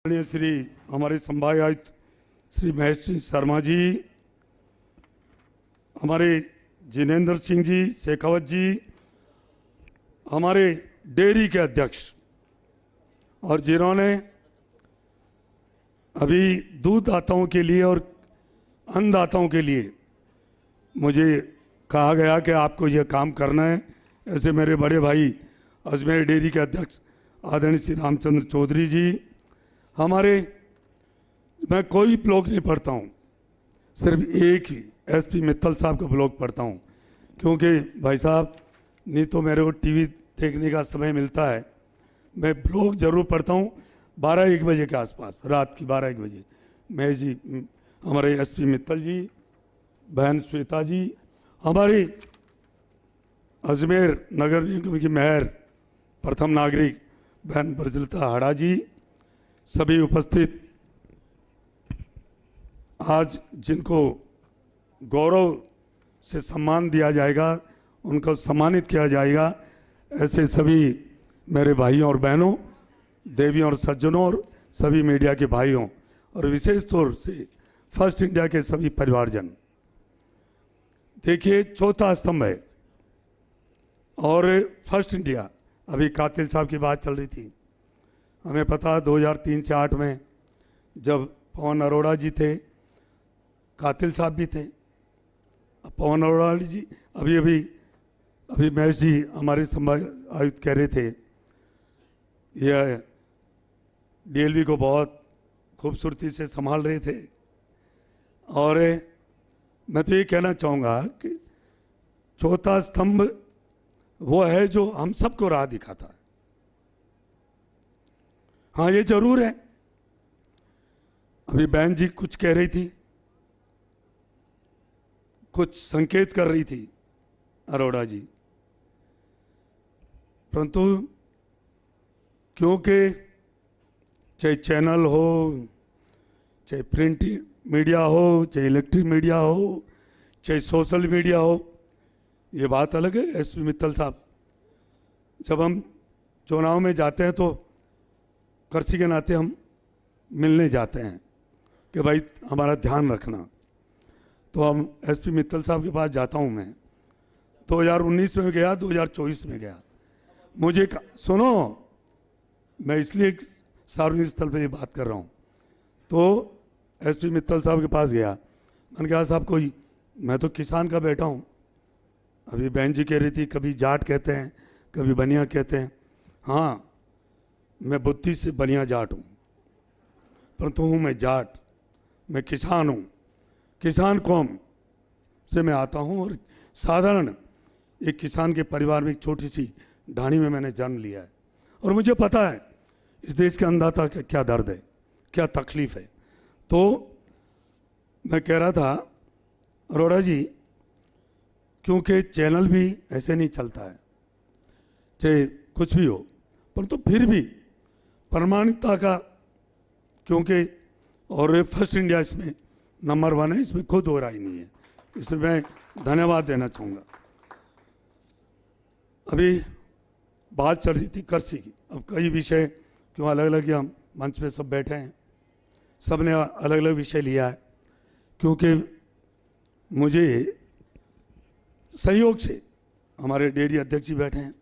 माननीय श्री हमारे संभाग आयुक्त श्री महेश सिंह शर्मा जी, हमारे जिनेंद्र सिंह जी, शेखावत जी, हमारे डेयरी के अध्यक्ष, और जिन्होंने अभी दूधदाताओं के लिए और अन्नदाताओं के लिए मुझे कहा गया कि आपको यह काम करना है। ऐसे मेरे बड़े भाई अजमेर डेयरी के अध्यक्ष आदरणीय श्री रामचंद्र चौधरी जी, मैं कोई ब्लॉग नहीं पढ़ता हूँ, सिर्फ एक ही एसपी मित्तल साहब का ब्लॉग पढ़ता हूँ, क्योंकि भाई साहब नहीं तो मेरे को टीवी देखने का समय मिलता है। मैं ब्लॉग जरूर पढ़ता हूँ 12-1 बजे के आसपास, रात की 12-1 बजे। मैं जी, हमारे एसपी मित्तल जी, बहन श्वेता जी, हमारी अजमेर नगर निगम की मेयर प्रथम नागरिक बहन ब्रजलता हाड़ा जी, सभी उपस्थित, आज जिनको गौरव से सम्मान दिया जाएगा, उनको सम्मानित किया जाएगा, ऐसे सभी मेरे भाइयों और बहनों, देवियों और सज्जनों, और सभी मीडिया के भाइयों, और विशेष तौर से फर्स्ट इंडिया के सभी परिवारजन। देखिए, चौथा स्तंभ है और फर्स्ट इंडिया, अभी कातिल साहब की बात चल रही थी। हमें पता 2003 से 8 में जब पवन अरोड़ा जी थे, कातिल साहब भी थे। पवन अरोड़ा जी अभी महेश जी हमारे संभाग आयुक्त कह रहे थे, यह डीएलवी को बहुत खूबसूरती से संभाल रहे थे। और मैं तो ये कहना चाहूँगा कि चौथा स्तंभ वो है जो हम सबको राह दिखाता है। हाँ, ये जरूर है, अभी बहन जी कुछ कह रही थी, कुछ संकेत कर रही थी अरोड़ा जी, परंतु क्योंकि चाहे चैनल हो, चाहे प्रिंट मीडिया हो, चाहे इलेक्ट्रिक मीडिया हो, चाहे सोशल मीडिया हो, ये बात अलग है। एसपी मित्तल साहब, जब हम चुनाव में जाते हैं तो कर्सी के नाते हम मिलने जाते हैं कि भाई हमारा ध्यान रखना, तो हम एसपी मित्तल साहब के पास जाता हूं। मैं 2019 में गया, 2024 में गया। मुझे सुनो, मैं इसलिए सार्वजनिक स्थल पे ये बात कर रहा हूं। तो एसपी मित्तल साहब के पास गया, मैंने कहा साहब कोई, मैं तो किसान का बेटा हूं। अभी बहन जी कह रही थी कभी जाट कहते हैं, कभी बनिया कहते हैं। हाँ, मैं बुद्धि से बनिया जाट हूँ, परंतु हूँ मैं जाट, मैं किसान हूँ, किसान कौम से मैं आता हूँ, और साधारण एक किसान के परिवार में एक छोटी सी ढाणी में मैंने जन्म लिया है। और मुझे पता है इस देश के अन्नदाता का क्या दर्द है, क्या तकलीफ है। तो मैं कह रहा था अरोड़ा जी, क्योंकि चैनल भी ऐसे नहीं चलता है, चाहे कुछ भी हो, परंतु फिर भी प्रमाणिकता का, क्योंकि और फर्स्ट इंडिया इसमें नंबर 1 है, इसमें खुद हो रहा ही नहीं है, इसमें मैं धन्यवाद देना चाहूँगा। अभी बात चल रही थी कृषि की, अब कई विषय क्यों अलग अलग, हम मंच पे सब बैठे हैं, सब ने अलग अलग विषय लिया है, क्योंकि मुझे सहयोग से, हमारे डेयरी अध्यक्ष जी बैठे हैं,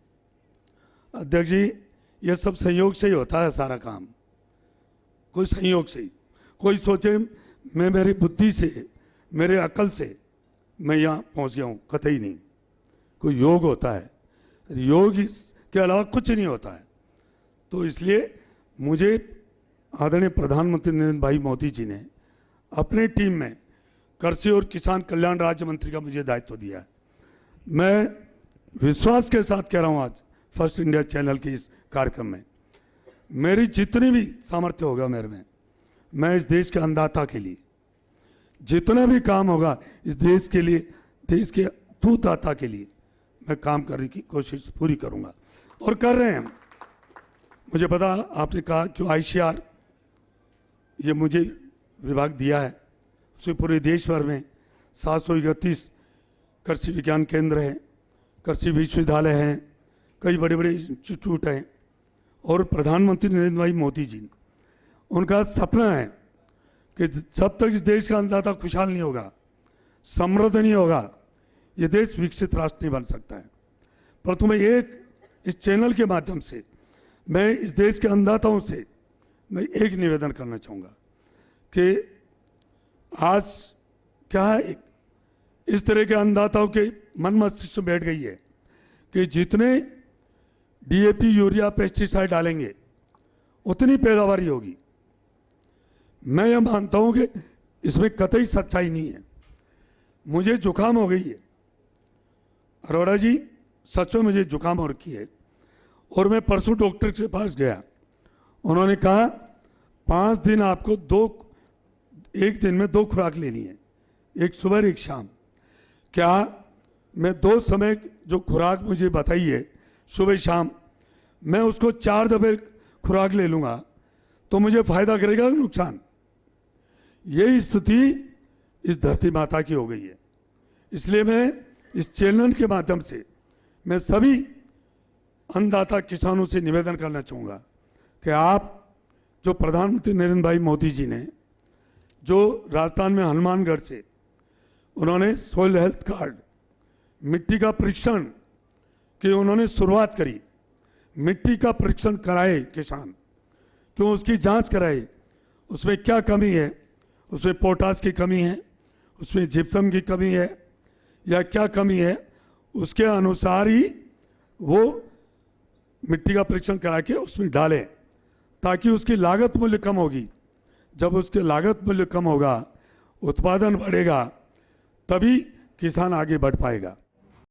अध्यक्ष जी, यह सब संयोग से ही होता है सारा काम, कोई संयोग से ही। कोई सोचे मैं मेरी बुद्धि से, मेरे अकल से मैं यहाँ पहुँच गया हूँ, कतई नहीं। कोई योग होता है, योग के अलावा कुछ नहीं होता है। तो इसलिए मुझे आदरणीय प्रधानमंत्री नरेंद्र भाई मोदी जी ने अपनी टीम में कृषि और किसान कल्याण राज्य मंत्री का मुझे दायित्व दिया है। मैं विश्वास के साथ कह रहा हूँ, आज फर्स्ट इंडिया चैनल के इस कार्यक्रम में मेरी जितनी भी सामर्थ्य होगा मेरे में, मैं इस देश के अन्नदाता के लिए जितना भी काम होगा, इस देश के लिए, देश के दूधदाता के लिए मैं काम करने की कोशिश पूरी करूंगा, और कर रहे हैं। मुझे पता, आपने कहा क्यों आईसीआर ये मुझे विभाग दिया है, उसमें पूरे देश भर में 731 कृषि विज्ञान केंद्र हैं, कृषि विश्वविद्यालय हैं, कई बड़े बड़े इंस्टीट्यूट हैं, और प्रधानमंत्री नरेंद्र भाई मोदी जी उनका सपना है कि जब तक इस देश का अन्नदाता खुशहाल नहीं होगा, समृद्ध नहीं होगा, ये देश विकसित राष्ट्र नहीं बन सकता है। परंतु मैं इस चैनल के माध्यम से मैं इस देश के अन्नदाताओं से मैं एक निवेदन करना चाहूँगा कि आज क्या है, इस तरह के अन्नदाताओं के मन मस्तिष्क में बैठ गई है कि जितने डीएपी, यूरिया, पेस्टिसाइड डालेंगे उतनी पैदावारी होगी। मैं यह मानता हूं कि इसमें कतई सच्चाई नहीं है। मुझे जुकाम हो गई है अरोड़ा जी, सच में मुझे जुकाम हो रखी है, और मैं परसों डॉक्टर के पास गया। उन्होंने कहा 5 दिन आपको एक दिन में 2 खुराक लेनी है, एक सुबह एक शाम। क्या मैं 2 समय जो खुराक मुझे बताई है सुबह शाम, मैं उसको 4 दफे खुराक ले लूँगा तो मुझे फायदा करेगा कि नुकसान? यही स्थिति इस धरती माता की हो गई है। इसलिए मैं इस चैनल के माध्यम से मैं सभी अन्नदाता किसानों से निवेदन करना चाहूँगा कि आप जो प्रधानमंत्री नरेंद्र भाई मोदी जी ने जो राजस्थान में हनुमानगढ़ से उन्होंने सॉइल हेल्थ कार्ड, मिट्टी का परीक्षण की उन्होंने शुरुआत करी। मिट्टी का परीक्षण कराए किसान, क्यों उसकी जांच कराए, उसमें क्या कमी है, उसमें पोटास की कमी है, उसमें जिप्सम की कमी है या क्या कमी है, उसके अनुसार ही वो मिट्टी का परीक्षण करा के उसमें डालें, ताकि उसकी लागत मूल्य कम होगी। जब उसके लागत मूल्य कम होगा, उत्पादन बढ़ेगा, तभी किसान आगे बढ़ पाएगा।